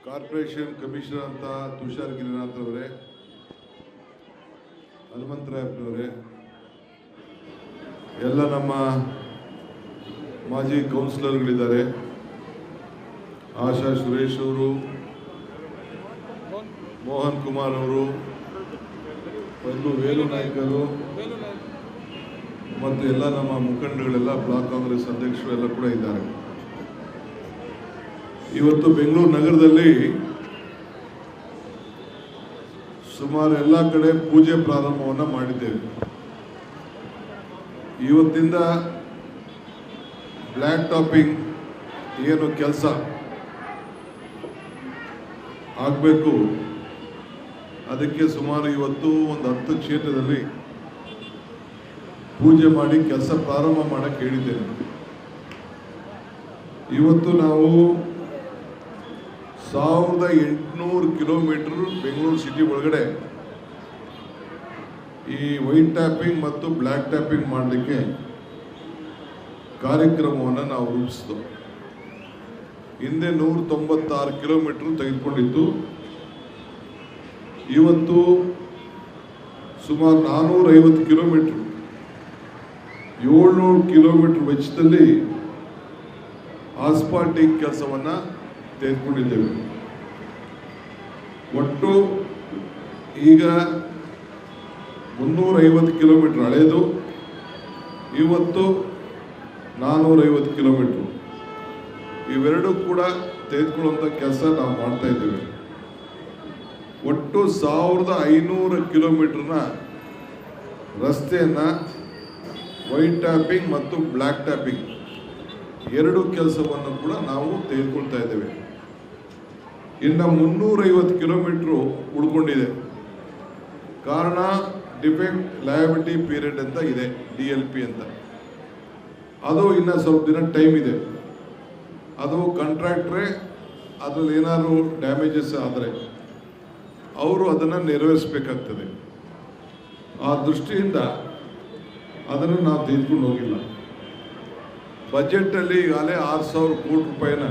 Corporation commissioner ಅಂತ ತುಷಾರ್ ಗಿರಿನಾಥ್ ಅವರೇ, ಹನುಮಂತರಾಯಪ್ಪನವರೇ, ಎಲ್ಲ ನಮ್ಮ ಮಾಜಿ ಕೌನ್ಸಿಲರ್ಗಳಿದ್ದಾರೆ, ಆಶಾ ಸುರೇಶ್ ಅವರು, ಮೋಹನ್ ಕುಮಾರ್ ಅವರು, ವೇಲು ನಾಯ್ಕರು ಮತ್ತು ಎಲ್ಲ ನಮ್ಮ ಮುಖಂಡಗಳೆಲ್ಲ ಬ್ಲಾಕ್ ಕಾಂಗ್ರೆಸ್ ಅಧ್ಯಕ್ಷರು ಎಲ್ಲ ಕೂಡ ಇದ್ದಾರೆ. ಇವತ್ತು ಬೆಂಗಳೂರು ನಗರದಲ್ಲಿ ಸುಮಾರು ಎಲ್ಲ ಕಡೆ ಪೂಜೆ ಪ್ರಾರಂಭವನ್ನು ಮಾಡಿದ್ದೇವೆ. ಇವತ್ತಿಂದ ಬ್ಲ್ಯಾಕ್ ಟಾಪಿಂಗ್ ಏನು ಕೆಲಸ ಆಗಬೇಕು, ಅದಕ್ಕೆ ಸುಮಾರು ಇವತ್ತು ಒಂದು 10 ಕ್ಷೇತ್ರದಲ್ಲಿ ಪೂಜೆ ಮಾಡಿ ಕೆಲಸ ಪ್ರಾರಂಭ ಮಾಡಕ್ಕೆ ಹೇಳಿದ್ದೇನೆ. ಇವತ್ತು ನಾವು 1800 ಕಿಲೋಮೀಟರ್ ಬೆಂಗಳೂರು ಸಿಟಿ ಒಳಗಡೆ ಈ ವೈಟ್ ಟ್ಯಾಪಿಂಗ್ ಮತ್ತು ಬ್ಲ್ಯಾಕ್ ಟ್ಯಾಪಿಂಗ್ ಮಾಡಲಿಕ್ಕೆ ಕಾರ್ಯಕ್ರಮವನ್ನು ನಾವು ರೂಪಿಸಿದ್ದು. ಹಿಂದೆ 196 ಕಿಲೋಮೀಟರ್ ತೆಗೆದುಕೊಂಡಿತ್ತು. ಇವತ್ತು ಸುಮಾರು 450 ಕಿಲೋಮೀಟರ್ 700 ಕಿಲೋಮೀಟರ್ ವೆಚ್ಚದಲ್ಲಿ ಆಸ್ಫಾಲ್ಟಿಂಗ್ ಕೆಲಸವನ್ನು ತೆಗೆದುಕೊಂಡಿದ್ದೇವೆ. ಒಟ್ಟು ಈಗ 350 ಕಿಲೋಮೀಟರ್ ಹಳೆಯದು, ಇವತ್ತು 450 ಕಿಲೋಮೀಟರ್, ಇವೆರಡೂ ಕೂಡ ತೆಗೆದುಕೊಳ್ಳುವಂಥ ಕೆಲಸ ನಾವು ಮಾಡ್ತಾ ಇದ್ದೇವೆ. ಒಟ್ಟು 1500 ಕಿಲೋಮೀಟರ್ನ ರಸ್ತೆಯನ್ನು ವೈಟ್ ಟ್ಯಾಪಿಂಗ್ ಮತ್ತು ಬ್ಲ್ಯಾಕ್ ಟ್ಯಾಪಿಂಗ್ ಎರಡು ಕೆಲಸವನ್ನು ಕೂಡ ನಾವು ತೆಗೆದುಕೊಳ್ತಾ ಇದ್ದೇವೆ. ಇನ್ನು 350 ಕಿಲೋಮೀಟ್ರು ಉಳ್ಕೊಂಡಿದೆ. ಕಾರಣ ಡಿಫೆಕ್ಟ್ ಲಯಬಿಲಿಟಿ ಪೀರಿಯಡ್ ಅಂತ ಇದೆ, DLP ಅಂತ. ಅದು ಇನ್ನು ಸ್ವಲ್ಪ ದಿನ ಟೈಮ್ ಇದೆ. ಅದು ಕಾಂಟ್ರಾಕ್ಟ್ರೇ ಅದರಲ್ಲಿ ಏನಾದರೂ ಡ್ಯಾಮೇಜಸ್ ಆದರೆ ಅವರು ಅದನ್ನು ನೆರವೇರಿಸಬೇಕಾಗ್ತದೆ. ಆ ದೃಷ್ಟಿಯಿಂದ ಅದನ್ನು ನಾವು ತೆಗೆದುಕೊಂಡು ಹೋಗಿಲ್ಲ. ಬಜೆಟಲ್ಲಿ ಈಗಾಗಲೇ 6000 ಕೋಟಿ ರೂಪಾಯಿನ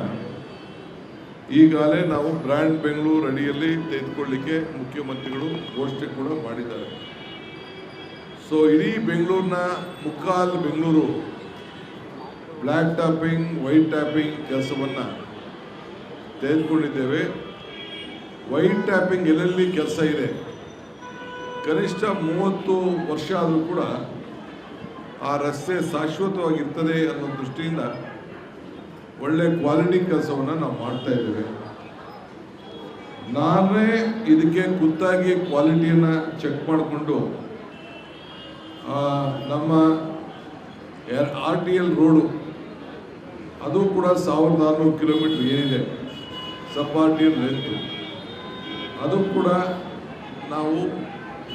ಈಗಾಗಲೇ ನಾವು ಬ್ರ್ಯಾಂಡ್ ಬೆಂಗಳೂರು ಅಡಿಯಲ್ಲಿ ತೆಗೆದುಕೊಳ್ಳಿಕ್ಕೆ ಮುಖ್ಯಮಂತ್ರಿಗಳು ಘೋಷಣೆ ಕೂಡ ಮಾಡಿದ್ದಾರೆ. ಸೊ ಇಡೀ ಬೆಂಗಳೂರಿನ ಮುಕ್ಕಾಲು Bengaluru black tapping white tapping ಕೆಲಸವನ್ನು ತೆಗೆದುಕೊಂಡಿದ್ದೇವೆ. ವೈಟ್ ಟ್ಯಾಪಿಂಗ್ ಎಲ್ಲೆಲ್ಲಿ ಕೆಲಸ ಇದೆ, ಕನಿಷ್ಠ 30 ವರ್ಷ ಆದರೂ ಕೂಡ ಆ ರಸ್ತೆ ಶಾಶ್ವತವಾಗಿರ್ತದೆ ಅನ್ನೋ ದೃಷ್ಟಿಯಿಂದ ಒಳ್ಳೆ ಕ್ವಾಲಿಟಿ ಕೆಲಸವನ್ನು ನಾವು ಮಾಡ್ತಾ ಇದ್ದೇವೆ. ನಾನೇ ಇದಕ್ಕೆ ಖುದ್ದಾಗಿ ಕ್ವಾಲಿಟಿಯನ್ನು ಚೆಕ್ ಮಾಡಿಕೊಂಡು ನಮ್ಮ RTL ರೋಡು ಅದು ಕೂಡ 1600 ಕಿಲೋಮೀಟರ್ ಏನಿದೆ ಸಬ್ RTL ಲೆಂತ್, ಅದು ಕೂಡ ನಾವು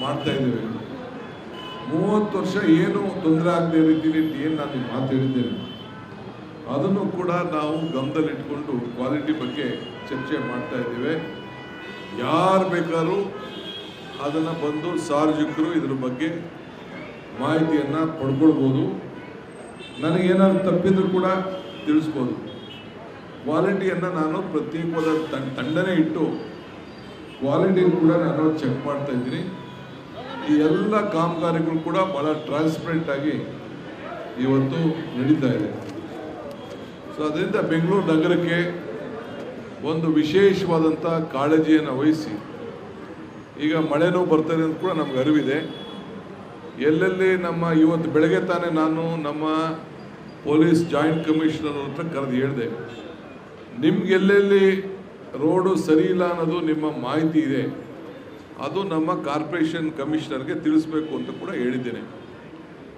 ಮಾಡ್ತಾ ಇದ್ದೇವೆ. 30 ವರ್ಷ ಏನು ತೊಂದರೆ ಆಗದೆ ರೀತಿಯಲ್ಲಿ ಏನು ನಾನು ಮಾತು ಹೇಳಿದ್ದೇನೆ, ಅದನ್ನು ಕೂಡ ನಾವು ಗಮನದಲ್ಲಿಟ್ಕೊಂಡು ಕ್ವಾಲಿಟಿ ಬಗ್ಗೆ ಚರ್ಚೆ ಮಾಡ್ತಾ ಇದ್ದೇವೆ. ಯಾರು ಬೇಕಾದ್ರೂ ಅದನ್ನು ಬಂದು ಸಾರ್ವಜನಿಕರು ಇದ್ರ ಬಗ್ಗೆ ಮಾಹಿತಿಯನ್ನು ಪಡ್ಕೊಳ್ಬೋದು. ನನಗೇನಾದ್ರು ತಪ್ಪಿದ್ರು ಕೂಡ ತಿಳಿಸ್ಬೋದು. ಕ್ವಾಲಿಟಿಯನ್ನು ನಾನು ಪ್ರತ್ಯೇಕವಾದ ತಂಡನೇ ಇಟ್ಟು ಕ್ವಾಲಿಟಿ ಕೂಡ ನಾನು ಚೆಕ್ ಮಾಡ್ತಾ ಇದ್ದೀನಿ. ಈ ಎಲ್ಲ ಕಾಮಗಾರಿಗಳು ಕೂಡ ಭಾಳ ಟ್ರಾನ್ಸ್ಪರೆಂಟ್ ಆಗಿ ಇವತ್ತು ನಡೀತಾ ಇದೆ. ಸೊ ಅದರಿಂದ ಬೆಂಗಳೂರು ನಗರಕ್ಕೆ ಒಂದು ವಿಶೇಷವಾದಂಥ ಕಾಳಜಿಯನ್ನು ವಹಿಸಿ, ಈಗ ಮಳೆನೂ ಬರ್ತಾರೆ ಅಂತ ಕೂಡ ನಮ್ಗೆ ಅರಿವಿದೆ. ಎಲ್ಲೆಲ್ಲಿ ನಮ್ಮ ಇವತ್ತು ಬೆಳಗ್ಗೆ ತಾನೇ ನಾನು ನಮ್ಮ ಪೊಲೀಸ್ ಜಾಯಿಂಟ್ ಕಮಿಷನರ್ ಹತ್ರ ಕರೆದು ಹೇಳಿದೆ, ನಿಮ್ಗೆ ಎಲ್ಲೆಲ್ಲಿ ರೋಡು ಸರಿ ಇಲ್ಲ ಅನ್ನೋದು ನಿಮ್ಮ ಮಾಹಿತಿ ಇದೆ, ಅದು ನಮ್ಮ ಕಾರ್ಪೊರೇಷನ್ ಕಮಿಷನರ್ಗೆ ತಿಳಿಸ್ಬೇಕು ಅಂತ ಕೂಡ ಹೇಳಿದ್ದೇನೆ.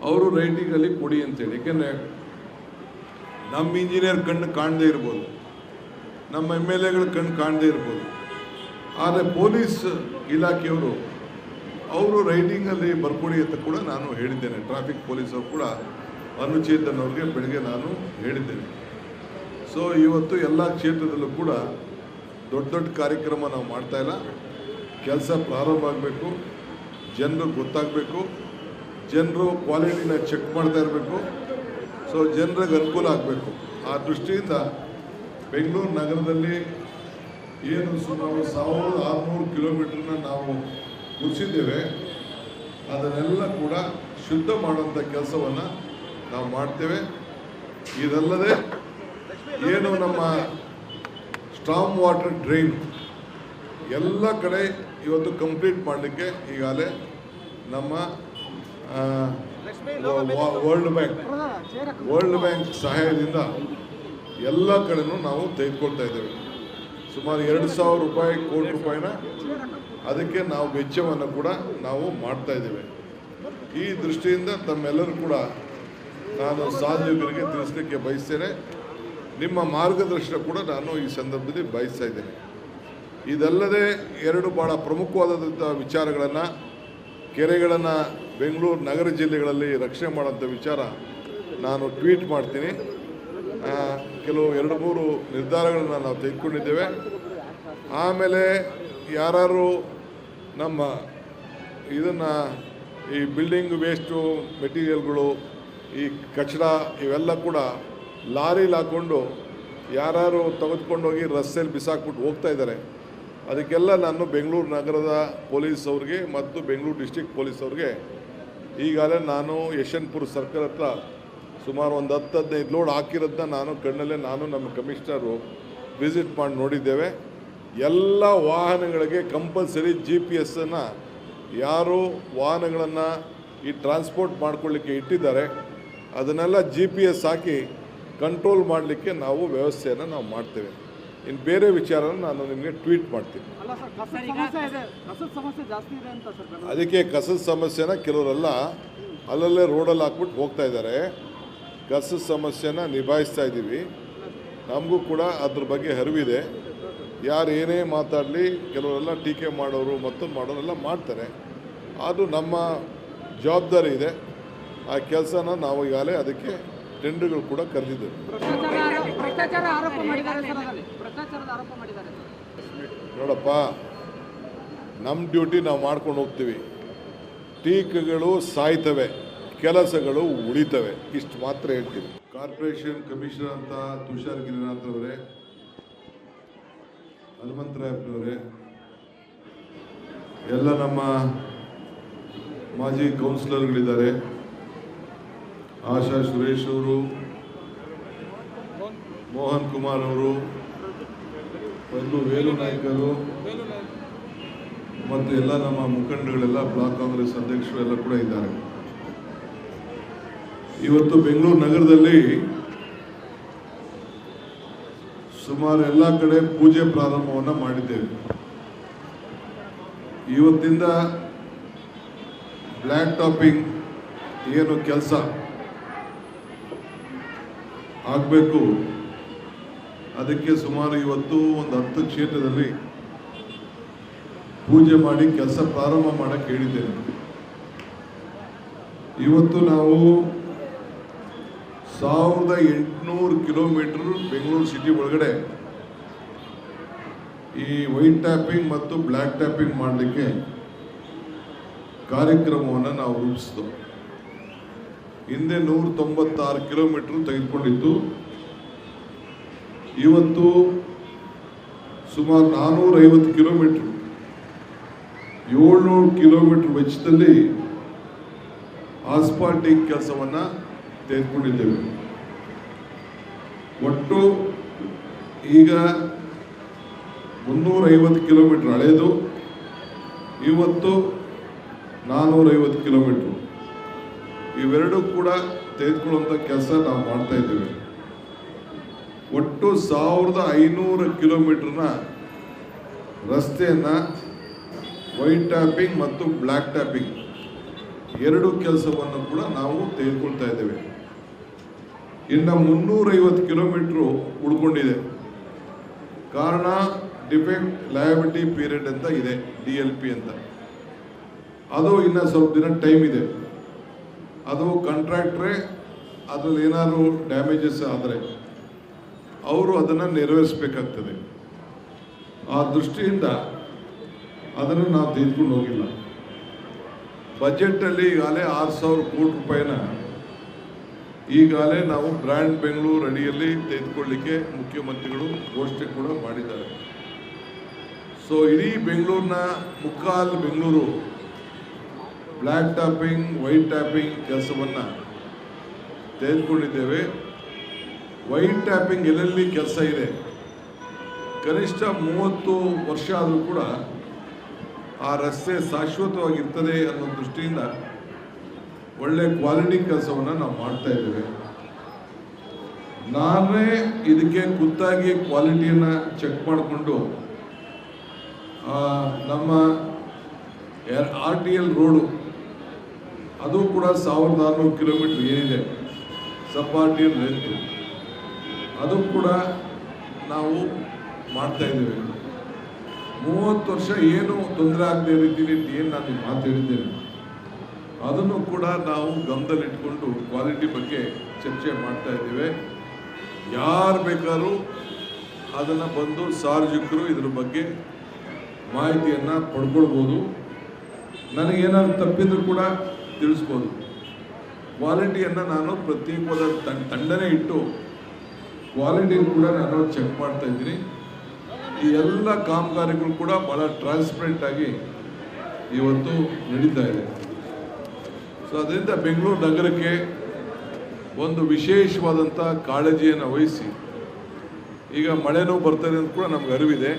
ಅವರು ರೈಟಿಂಗಲ್ಲಿ ಕೊಡಿ ಅಂತೇಳಿ. ಏಕೆಂದರೆ ನಮ್ಮ ಇಂಜಿನಿಯರ್ ಕಣ್ಣು ಕಾಣದೇ ಇರ್ಬೋದು, ನಮ್ಮ MLAಗಳ ಕಣ್ಣು ಕಾಣದೇ ಇರ್ಬೋದು, ಆದರೆ ಪೊಲೀಸ್ ಇಲಾಖೆಯವರು ಅವರು ರೈಟಿಂಗಲ್ಲಿ ಬರ್ಕೊಡಿ ಅಂತ ಕೂಡ ನಾನು ಹೇಳಿದ್ದೇನೆ. ಟ್ರಾಫಿಕ್ ಪೊಲೀಸರು ಕೂಡ ಅನುಚೇತನ್ ಅವ್ರಿಗೆ ಬೆಳಗ್ಗೆ ನಾನು ಹೇಳಿದ್ದೇನೆ. ಸೊ ಇವತ್ತು ಎಲ್ಲ ಕ್ಷೇತ್ರದಲ್ಲೂ ಕೂಡ ದೊಡ್ಡ ದೊಡ್ಡ ಕಾರ್ಯಕ್ರಮ ನಾವು ಮಾಡ್ತಾ ಇಲ್ಲ. ಕೆಲಸ ಪ್ರಾರಂಭ ಆಗಬೇಕು, ಜನರು ಗೊತ್ತಾಗಬೇಕು, ಜನರು ಕ್ವಾಲಿಟಿನ ಚೆಕ್ ಮಾಡ್ತಾ ಇರಬೇಕು. ಸೊ ಜನರಿಗೆ ಅನುಕೂಲ ಆಗಬೇಕು. ಆ ದೃಷ್ಟಿಯಿಂದ ಬೆಂಗಳೂರು ನಗರದಲ್ಲಿ ಏನು ಸುಮಾರು 1600 ಕಿಲೋಮೀಟರ್ನ ನಾವು ಮುಗಿಸಿದ್ದೇವೆ. ಅದನ್ನೆಲ್ಲ ಕೂಡ ಶುದ್ಧ ಮಾಡುವಂಥ ಕೆಲಸವನ್ನು ನಾವು ಮಾಡ್ತೇವೆ. ಇದಲ್ಲದೆ ಏನು ನಮ್ಮ ಸ್ಟಾರ್ಮ್ ವಾಟರ್ ಡ್ರೈನ್ ಎಲ್ಲ ಕಡೆ ಇವತ್ತು ಕಂಪ್ಲೀಟ್ ಮಾಡಲಿಕ್ಕೆ ಈಗಾಗಲೇ ನಮ್ಮ ವರ್ಲ್ಡ್ ಬ್ಯಾಂಕ್ ಸಹಾಯದಿಂದ ಎಲ್ಲ ಕಡೆನೂ ನಾವು ತೆಗೆದುಕೊಳ್ತಾ ಇದ್ದೇವೆ. ಸುಮಾರು 2,000 ಕೋಟಿ ರೂಪಾಯಿನ ಅದಕ್ಕೆ ನಾವು ವೆಚ್ಚವನ್ನು ಕೂಡ ನಾವು ಮಾಡ್ತಾ ಇದ್ದೇವೆ. ಈ ದೃಷ್ಟಿಯಿಂದ ತಮ್ಮೆಲ್ಲರೂ ಕೂಡ ನಾನು ಸಾರ್ವಜನಿಕರಿಗೆ ತಿಳಿಸಲಿಕ್ಕೆ ಬಯಸ್ತೇನೆ. ನಿಮ್ಮ ಮಾರ್ಗದರ್ಶನ ಕೂಡ ನಾನು ಈ ಸಂದರ್ಭದಲ್ಲಿ ಬಯಸ್ತಾ ಇದ್ದೇನೆ. ಇದಲ್ಲದೆ 2 ಭಾಳ ಪ್ರಮುಖವಾದಂಥ ವಿಚಾರಗಳನ್ನು, ಕೆರೆಗಳನ್ನು ಬೆಂಗಳೂರು ನಗರ ಜಿಲ್ಲೆಗಳಲ್ಲಿ ರಕ್ಷಣೆ ಮಾಡೋಂಥ ವಿಚಾರ ನಾನು ಟ್ವೀಟ್ ಮಾಡ್ತೀನಿ. ಕೆಲವು 2-3 ನಿರ್ಧಾರಗಳನ್ನು ನಾವು ತೆಗೆದುಕೊಂಡಿದ್ದೇವೆ. ಆಮೇಲೆ ಯಾರು ನಮ್ಮ ಇದನ್ನು ಈ ಬಿಲ್ಡಿಂಗ್ ವೇಸ್ಟು ಮೆಟೀರಿಯಲ್ಗಳು, ಈ ಕಚಡ ಇವೆಲ್ಲ ಕೂಡ ಲಾರಿಲಿ ಹಾಕ್ಕೊಂಡು ಯಾರು ತೆಗೆದುಕೊಂಡೋಗಿ ರಸ್ತೆಯಲ್ಲಿ ಬಿಸಾಕ್ಬಿಟ್ಟು ಹೋಗ್ತಾ ಇದ್ದಾರೆ. ಅದಕ್ಕೆಲ್ಲ ನಾನು ಬೆಂಗಳೂರು ನಗರದ ಪೊಲೀಸ್ ಅವ್ರಿಗೆ ಮತ್ತು ಬೆಂಗಳೂರು ಡಿಸ್ಟ್ರಿಕ್ಟ್ ಪೊಲೀಸ್ ಅವ್ರಿಗೆ ಈಗಾಗಲೇ ನಾನು ಯಶವಂತಪುರ ಸರ್ಕಲ್ ಹತ್ರ ಸುಮಾರು ಒಂದು 10-15 ಲೋಡ್ ಹಾಕಿರೋದನ್ನ ನಾನು ಕಣ್ಣಲ್ಲೇ ನಮ್ಮ ಕಮಿಷನರು ವಿಸಿಟ್ ಮಾಡಿ ನೋಡಿದ್ದೇವೆ. ಎಲ್ಲ ವಾಹನಗಳಿಗೆ ಕಂಪಲ್ಸರಿ GPS-ಅನ್ನು ಯಾರು ವಾಹನಗಳನ್ನು ಈ ಟ್ರಾನ್ಸ್ಪೋರ್ಟ್ ಮಾಡ್ಕೊಳ್ಳಿಕ್ಕೆ ಇಟ್ಟಿದ್ದಾರೆ ಅದನ್ನೆಲ್ಲ GPS ಹಾಕಿ ಕಂಟ್ರೋಲ್ ಮಾಡಲಿಕ್ಕೆ ನಾವು ವ್ಯವಸ್ಥೆಯನ್ನು ನಾವು ಮಾಡ್ತೇವೆ. ಇನ್ನು ಬೇರೆ ವಿಚಾರನ ನಾನು ನಿಮಗೆ ಟ್ವೀಟ್ ಮಾಡ್ತೀನಿ. ಅದಕ್ಕೆ ಕಸದ ಸಮಸ್ಯೆನ ಕೆಲವರೆಲ್ಲ ಅಲ್ಲಲ್ಲೇ ರೋಡಲ್ಲಿ ಹಾಕ್ಬಿಟ್ಟು ಹೋಗ್ತಾ ಇದ್ದಾರೆ. ಕಸದ ಸಮಸ್ಯೆನ ನಿಭಾಯಿಸ್ತಾ ಇದ್ದೀವಿ. ನಮಗೂ ಕೂಡ ಅದ್ರ ಬಗ್ಗೆ ಅರಿವಿದೆ. ಯಾರು ಏನೇ ಮಾತಾಡಲಿ ಕೆಲವರೆಲ್ಲ ಟೀಕೆ ಮಾಡೋರು ಮತ್ತೊಂದು ಮಾಡೋರೆಲ್ಲ ಮಾಡ್ತಾರೆ. ಅದು ನಮ್ಮ ಜವಾಬ್ದಾರಿ ಇದೆ. ಆ ಕೆಲಸನ ನಾವು ಈಗಾಗಲೇ ಅದಕ್ಕೆ ಟೆಂಡರ್ಗಳು ಕೂಡ ಕರೆದಿದ್ದೇವೆ. ನೋಡಪ್ಪ, ನಮ್ಮ ಡ್ಯೂಟಿ ನಾವು ಮಾಡ್ಕೊಂಡು ಹೋಗ್ತೀವಿ. ಟೀಕೆಗಳು ಸಾಯ್ತವೆ, ಕೆಲಸಗಳು ಉಳಿತವೆ, ಇಷ್ಟು ಮಾತ್ರ ಹೇಳ್ತೀವಿ. ಕಾರ್ಪೊರೇಷನ್ ಕಮಿಷನರ್ ಅಂತ ತುಷಾರ್ ಗಿರಿನಾಥ್ ಅವರೇ, ಹನುಮಂತರಾಯಪ್ಪನವರೇ, ಎಲ್ಲ ನಮ್ಮ ಮಾಜಿ ಕೌನ್ಸಿಲರ್ಗಳಿದ್ದಾರೆ, ಆಶಾ ಸುರೇಶ್ ಅವರು, ಮೋಹನ್ ಕುಮಾರ್ ಅವರು, ವೇಲು ನಾಯ್ಕರು ಮತ್ತು ಎಲ್ಲ ನಮ್ಮ ಮುಖಂಡಗಳೆಲ್ಲ, ಬ್ಲಾಕ್ ಕಾಂಗ್ರೆಸ್ ಅಧ್ಯಕ್ಷರು ಎಲ್ಲ ಕೂಡ ಇದ್ದಾರೆ. ಇವತ್ತು ಬೆಂಗಳೂರು ನಗರದಲ್ಲಿ ಸುಮಾರು ಎಲ್ಲ ಕಡೆ ಪೂಜೆ ಪ್ರಾರಂಭವನ್ನು ಮಾಡಿದ್ದೇವೆ. ಇವತ್ತಿಂದ ಬ್ಲ್ಯಾಕ್ ಟಾಪಿಂಗ್ ಏನು ಕೆಲಸ ಆಗಬೇಕು, ಅದಕ್ಕೆ ಸುಮಾರು ಇವತ್ತು ಒಂದು 10 ಕ್ಷೇತ್ರದಲ್ಲಿ ಪೂಜೆ ಮಾಡಿ ಕೆಲಸ ಪ್ರಾರಂಭ ಮಾಡಕ್ಕೆ ಹೇಳಿದ್ದೇನೆ. ಇವತ್ತು ನಾವು 1800 ಕಿಲೋಮೀಟರ್ ಬೆಂಗಳೂರು ಸಿಟಿ ಒಳಗಡೆ ಈ ವೈಟ್ ಟ್ಯಾಪಿಂಗ್ ಮತ್ತು ಬ್ಲ್ಯಾಕ್ ಟ್ಯಾಪಿಂಗ್ ಮಾಡಲಿಕ್ಕೆ ಕಾರ್ಯಕ್ರಮವನ್ನು ನಾವು ರೂಪಿಸಿದ್ವು. ಹಿಂದೆ 196 ಕಿಲೋಮೀಟರ್ ತೆಗೆದುಕೊಂಡಿತ್ತು. ಇವತ್ತು ಸುಮಾರು 450 ಕಿಲೋಮೀಟರ್, 700 ಕಿಲೋಮೀಟರ್ ವೆಚ್ಚದಲ್ಲಿ ಆಸ್ಫಾಲ್ಟಿಂಗ್ ಕೆಲಸವನ್ನು ತೆಗೆದುಕೊಂಡಿದ್ದೇವೆ. ಒಟ್ಟು ಈಗ 350 ಕಿಲೋಮೀಟರ್ ಹಳೆಯದು, ಇವತ್ತು 450 ಕಿಲೋಮೀಟರ್. ಇವೆರಡೂ ಕೂಡ ತೆಗೆದುಕೊಳ್ಳುವಂಥ ಕೆಲಸ ನಾವು ಮಾಡ್ತಾ ಇದ್ದೇವೆ. ಒಟ್ಟು 1500 ಕಿಲೋಮೀಟರ್ನ ರಸ್ತೆಯನ್ನು ವೈಟ್ ಟ್ಯಾಪಿಂಗ್ ಮತ್ತು ಬ್ಲ್ಯಾಕ್ ಟ್ಯಾಪಿಂಗ್ ಎರಡು ಕೆಲಸವನ್ನು ಕೂಡ ನಾವು ತೆಗೆದುಕೊಳ್ತಾ ಇದ್ದೇವೆ. ಇನ್ನು 350 ಕಿಲೋಮೀಟರ್ ಉಳ್ಕೊಂಡಿದೆ. ಕಾರಣ ಡಿಫೆಕ್ಟ್ ಲಯಬಿಲಿಟಿ ಪೀರಿಯಡ್ ಅಂತ ಇದೆ, DLP ಅಂತ. ಅದು ಇನ್ನು ಸ್ವಲ್ಪ ದಿನ ಟೈಮ್ ಇದೆ. ಅದು ಕಾಂಟ್ರಾಕ್ಟ್ರೇ ಅದರಲ್ಲಿ ಏನಾದರೂ ಡ್ಯಾಮೇಜಸ್ ಆದರೆ ಅವರು ಅದನ್ನು ನೆರವೇರಿಸಬೇಕಾಗ್ತದೆ. ಆ ದೃಷ್ಟಿಯಿಂದ ಅದನ್ನು ನಾವು ತೆಗೆದುಕೊಂಡು ಹೋಗಿಲ್ಲ. ಬಜೆಟಲ್ಲಿ ಈಗಾಗಲೇ 6000 ಕೋಟಿ ರೂಪಾಯಿನ ಈಗಾಗಲೇ ನಾವು ಬ್ರ್ಯಾಂಡ್ ಬೆಂಗಳೂರು ಅಡಿಯಲ್ಲಿ ತೆಗೆದುಕೊಳ್ಳಿಕ್ಕೆ ಮುಖ್ಯಮಂತ್ರಿಗಳು ಘೋಷಣೆ ಕೂಡ ಮಾಡಿದ್ದಾರೆ. ಸೊ ಇಡೀ ಬೆಂಗಳೂರಿನ ಮುಕ್ಕಾಲು Bengaluru black tapping white tapping ಕೆಲಸವನ್ನು ತೆಗೆದುಕೊಂಡಿದ್ದೇವೆ. ವೈಟ್ ಟ್ಯಾಪಿಂಗ್ ಎಲ್ಲೆಲ್ಲಿ ಕೆಲಸ ಇದೆ, ಕನಿಷ್ಠ 30 ವರ್ಷ ಆದರೂ ಕೂಡ ಆ ರಸ್ತೆ ಶಾಶ್ವತವಾಗಿರ್ತದೆ ಅನ್ನೋ ದೃಷ್ಟಿಯಿಂದ ಒಳ್ಳೆ ಕ್ವಾಲಿಟಿ ಕೆಲಸವನ್ನು ನಾವು ಮಾಡ್ತಾ ಇದ್ದೇವೆ. ನಾನೇ ಇದಕ್ಕೆ ಖುದ್ದಾಗಿ ಕ್ವಾಲಿಟಿಯನ್ನು ಚೆಕ್ ಮಾಡಿಕೊಂಡು ನಮ್ಮ RTL ರೋಡು ಅದು ಕೂಡ 1600 ಕಿಲೋಮೀಟ್ರ್ ಏನಿದೆ ಸಬ್-RTL ಲೆಂತ್, ಅದು ಕೂಡ ನಾವು ಮಾಡ್ತಾ ಇದ್ದೇವೆ. 30 ವರ್ಷ ಏನು ತೊಂದರೆ ಆಗದೆ ರೀತಿಯಲ್ಲಿ ಏನು ನಾನು ಈ ಮಾತು ಹೇಳಿದ್ದೇನೆ ಅದನ್ನು ಕೂಡ ನಾವು ಗಮನದಲ್ಲಿಟ್ಕೊಂಡು ಕ್ವಾಲಿಟಿ ಬಗ್ಗೆ ಚರ್ಚೆ ಮಾಡ್ತಾ ಇದ್ದೇವೆ. ಯಾರು ಬೇಕಾದ್ರೂ ಅದನ್ನು ಬಂದು ಸಾರ್ವಜನಿಕರು ಇದ್ರ ಬಗ್ಗೆ ಮಾಹಿತಿಯನ್ನು ಪಡ್ಕೊಳ್ಬೋದು. ನನಗೇನಾದ್ರು ತಪ್ಪಿದ್ರು ಕೂಡ ತಿಳಿಸ್ಬೋದು. ಕ್ವಾಲಿಟಿಯನ್ನು ನಾನು ಪ್ರತ್ಯೇಕವಾದ ತಂಡನೇ ಇಟ್ಟು ಕ್ವಾಲಿಟಿ ಕೂಡ ನಾನು ಚೆಕ್ ಮಾಡ್ತಾ ಇದ್ದೀನಿ. ಈ ಎಲ್ಲ ಕಾಮಗಾರಿಗಳು ಕೂಡ ಭಾಳ ಟ್ರಾನ್ಸ್ಪರೆಂಟ್ ಆಗಿ ಇವತ್ತು ನಡೀತಾ ಇದೆ. ಸೊ ಅದರಿಂದ ಬೆಂಗಳೂರು ನಗರಕ್ಕೆ ಒಂದು ವಿಶೇಷವಾದಂಥ ಕಾಳಜಿಯನ್ನು ವಹಿಸಿ, ಈಗ ಮಳೆನೂ ಬರ್ತದೆ ಅಂತ ಕೂಡ ನಮ್ಗೆ ಅರಿವಿದೆ.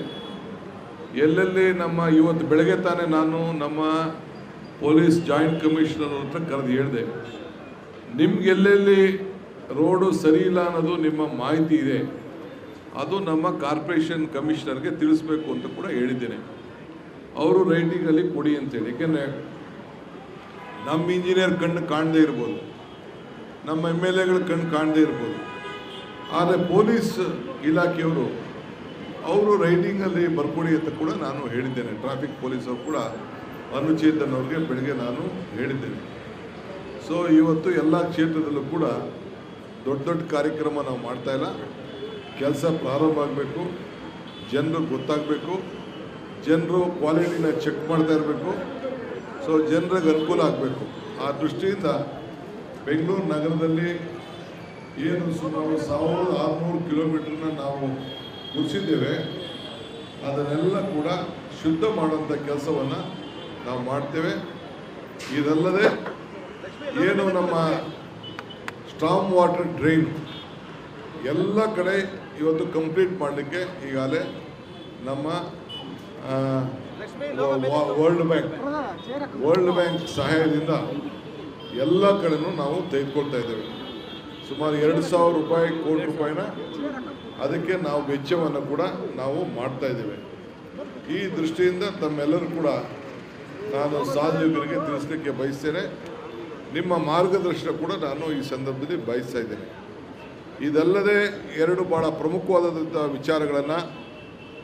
ಎಲ್ಲೆಲ್ಲಿ ಇವತ್ತು ಬೆಳಗ್ಗೆ ತಾನೇ ನಾನು ನಮ್ಮ ಪೊಲೀಸ್ ಜಾಯಿಂಟ್ ಕಮಿಷನರ್ ಹತ್ರ ಕರೆದು ಹೇಳಿದೆ, ನಿಮ್ಗೆ ಎಲ್ಲೆಲ್ಲಿ ರೋಡು ಸರಿ ಇಲ್ಲ ಅನ್ನೋದು ನಿಮ್ಮ ಮಾಹಿತಿ ಇದೆ, ಅದು ನಮ್ಮ ಕಾರ್ಪೊರೇಷನ್ ಕಮಿಷನರ್ಗೆ ತಿಳಿಸ್ಬೇಕು ಅಂತ ಕೂಡ ಹೇಳಿದ್ದೇನೆ. ಅವರು ರೈಟಿಂಗಲ್ಲಿ ಕೊಡಿ ಅಂತೇಳಿ. ಏಕೆಂದರೆ ನಮ್ಮ ಇಂಜಿನಿಯರ್ ಕಣ್ಣು ಕಾಣದೇ ಇರ್ಬೋದು, ನಮ್ಮ MLAಗಳ ಕಣ್ಣು ಕಾಣದೇ ಇರ್ಬೋದು, ಆದರೆ ಪೊಲೀಸ್ ಇಲಾಖೆಯವರು ಅವರು ರೈಟಿಂಗಲ್ಲಿ ಬರ್ಕೊಡಿ ಅಂತ ಕೂಡ ನಾನು ಹೇಳಿದ್ದೇನೆ. ಟ್ರಾಫಿಕ್ ಪೊಲೀಸರು ಕೂಡ ಅನುಚೇತನ್ ಅವ್ರಿಗೆ ಬೆಳಗ್ಗೆ ನಾನು ಹೇಳಿದ್ದೇನೆ. ಸೊ ಇವತ್ತು ಎಲ್ಲ ಕ್ಷೇತ್ರದಲ್ಲೂ ಕೂಡ ದೊಡ್ಡ ದೊಡ್ಡ ಕಾರ್ಯಕ್ರಮ ನಾವು ಮಾಡ್ತಾಯಿಲ್ಲ. ಕೆಲಸ ಪ್ರಾರಂಭ ಆಗಬೇಕು, ಜನರು ಗೊತ್ತಾಗಬೇಕು, ಜನರು ಕ್ವಾಲಿಟಿನ ಚೆಕ್ ಮಾಡ್ತಾ ಇರಬೇಕು. ಸೊ ಜನರಿಗೆ ಅನುಕೂಲ ಆಗಬೇಕು. ಆ ದೃಷ್ಟಿಯಿಂದ ಬೆಂಗಳೂರು ನಗರದಲ್ಲಿ ಏನು ಸುಮಾರು 1600 ಕಿಲೋಮೀಟ್ರನ್ನ ನಾವು ಮುಗಿಸಿದ್ದೇವೆ. ಅದನ್ನೆಲ್ಲ ಕೂಡ ಶುದ್ಧ ಮಾಡುವಂಥ ಕೆಲಸವನ್ನು ನಾವು ಮಾಡ್ತೇವೆ. ಇದಲ್ಲದೆ ಏನು ನಮ್ಮ ಸ್ಟಾರ್ಮ್ ವಾಟರ್ ಡ್ರೈನ್ ಎಲ್ಲ ಕಡೆ ಇವತ್ತು ಕಂಪ್ಲೀಟ್ ಮಾಡಲಿಕ್ಕೆ ಈಗಾಗಲೇ ನಮ್ಮ ವರ್ಲ್ಡ್ ಬ್ಯಾಂಕ್ ಸಹಾಯದಿಂದ ಎಲ್ಲ ಕಡೆನೂ ನಾವು ತೆಗೆದುಕೊಳ್ತಾ ಇದ್ದೇವೆ. ಸುಮಾರು 2,000 ಕೋಟಿ ರೂಪಾಯಿನ ಅದಕ್ಕೆ ನಾವು ವೆಚ್ಚವನ್ನು ಕೂಡ ನಾವು ಮಾಡ್ತಾ ಇದ್ದೇವೆ. ಈ ದೃಷ್ಟಿಯಿಂದ ತಮ್ಮೆಲ್ಲರೂ ಕೂಡ ನಾನು ಸಾರ್ವಜನಿಕರಿಗೆ ತಿಳಿಸಲಿಕ್ಕೆ ಬಯಸ್ತೇನೆ. ನಿಮ್ಮ ಮಾರ್ಗದರ್ಶನ ಕೂಡ ನಾನು ಈ ಸಂದರ್ಭದಲ್ಲಿ ಬಯಸ್ತಾ ಇದ್ದೇನೆ. ಇದಲ್ಲದೆ 2 ಭಾಳ ಪ್ರಮುಖವಾದಂಥ ವಿಚಾರಗಳನ್ನು,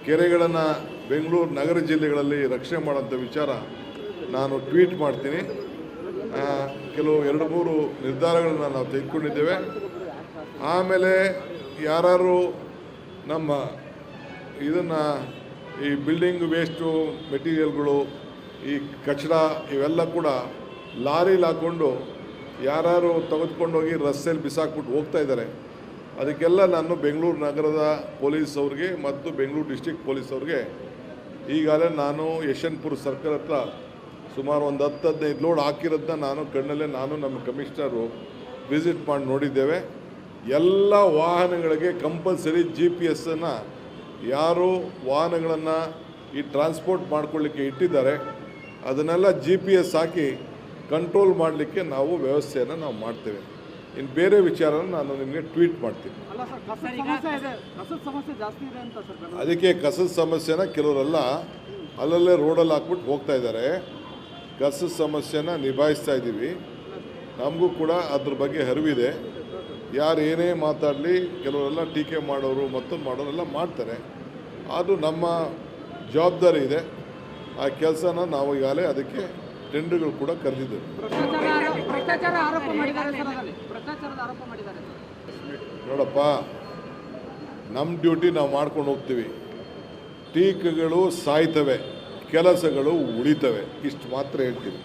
ಕೆರೆಗಳನ್ನು ಬೆಂಗಳೂರು ನಗರ ಜಿಲ್ಲೆಗಳಲ್ಲಿ ರಕ್ಷಣೆ ಮಾಡೋಂಥ ವಿಚಾರ ನಾನು ಟ್ವೀಟ್ ಮಾಡ್ತೀನಿ. ಕೆಲವು 2-3 ನಿರ್ಧಾರಗಳನ್ನು ನಾವು ತೆಗೆದುಕೊಂಡಿದ್ದೇವೆ. ಆಮೇಲೆ ಯಾರು ನಮ್ಮ ಇದನ್ನು ಈ ಬಿಲ್ಡಿಂಗ್ ವೇಸ್ಟು ಮೆಟೀರಿಯಲ್ಗಳು, ಈ ಕಚಡ ಇವೆಲ್ಲ ಕೂಡ ಲಾರಿಲಿ ಹಾಕ್ಕೊಂಡು ಯಾರು ತೆಗೆದುಕೊಂಡೋಗಿ ರಸ್ತೆಯಲ್ಲಿ ಬಿಸಾಕ್ಬಿಟ್ಟು ಹೋಗ್ತಾ ಇದ್ದಾರೆ. ಅದಕ್ಕೆಲ್ಲ ನಾನು ಬೆಂಗಳೂರು ನಗರದ ಪೊಲೀಸ್ ಅವ್ರಿಗೆ ಮತ್ತು ಬೆಂಗಳೂರು ಡಿಸ್ಟ್ರಿಕ್ಟ್ ಪೊಲೀಸ್ ಅವ್ರಿಗೆ ಈಗಾಗಲೇ ನಾನು ಯಶವಂತಪುರ ಸರ್ಕಲ್ ಹತ್ರ ಸುಮಾರು ಒಂದು 10-15 ಲೋಡ್ ಹಾಕಿರೋದನ್ನ ನಾನು ಕಣ್ಣಲ್ಲೇ ನಾನು ನಮ್ಮ ಕಮಿಷನರು ವಿಸಿಟ್ ಮಾಡಿ ನೋಡಿದ್ದೇವೆ. ಎಲ್ಲ ವಾಹನಗಳಿಗೆ ಕಂಪಲ್ಸರಿ GPS-ಅನ್ನು ಯಾರು ವಾಹನಗಳನ್ನು ಈ ಟ್ರಾನ್ಸ್ಪೋರ್ಟ್ ಮಾಡ್ಕೊಳ್ಳಿಕ್ಕೆ ಇಟ್ಟಿದ್ದಾರೆ ಅದನ್ನೆಲ್ಲ GPS ಹಾಕಿ ಕಂಟ್ರೋಲ್ ಮಾಡಲಿಕ್ಕೆ ನಾವು ವ್ಯವಸ್ಥೆಯನ್ನು ನಾವು ಮಾಡ್ತೇವೆ. ಇನ್ನು ಬೇರೆ ವಿಚಾರನ ನಾನು ನಿಮಗೆ ಟ್ವೀಟ್ ಮಾಡ್ತೀನಿ. ಅದಕ್ಕೆ ಕಸದ ಸಮಸ್ಯೆನ ಕೆಲವರೆಲ್ಲ ಅಲ್ಲಲ್ಲೇ ರೋಡಲ್ಲಿ ಹಾಕ್ಬಿಟ್ಟು ಹೋಗ್ತಾ ಇದ್ದಾರೆ. ಕಸದ ಸಮಸ್ಯೆನ ನಿಭಾಯಿಸ್ತಾ ಇದ್ದೀವಿ. ನಮಗೂ ಕೂಡ ಅದ್ರ ಬಗ್ಗೆ ಅರಿವಿದೆ. ಯಾರು ಏನೇ ಮಾತಾಡಲಿ ಕೆಲವರೆಲ್ಲ ಟೀಕೆ ಮಾಡೋರು ಮತ್ತೊಂದು ಮಾಡೋರೆಲ್ಲ ಮಾಡ್ತಾರೆ. ಅದು ನಮ್ಮ ಜವಾಬ್ದಾರಿ ಇದೆ. ಆ ಕೆಲಸನ ನಾವು ಈಗಾಗಲೇ ಅದಕ್ಕೆ ಟೆಂಡರ್ಗಳು ಕೂಡ ಕರೆದಿದ್ದೇವೆ. ನೋಡಪ್ಪ, ನಮ್ಮ ಡ್ಯೂಟಿ ನಾವು ಮಾಡ್ಕೊಂಡು ಹೋಗ್ತೀವಿ. ಟೀಕೆಗಳು ಸಾಯ್ತವೆ, ಕೆಲಸಗಳು ಉಳಿತವೆ, ಇಷ್ಟು ಮಾತ್ರ ಹೇಳ್ತೀವಿ.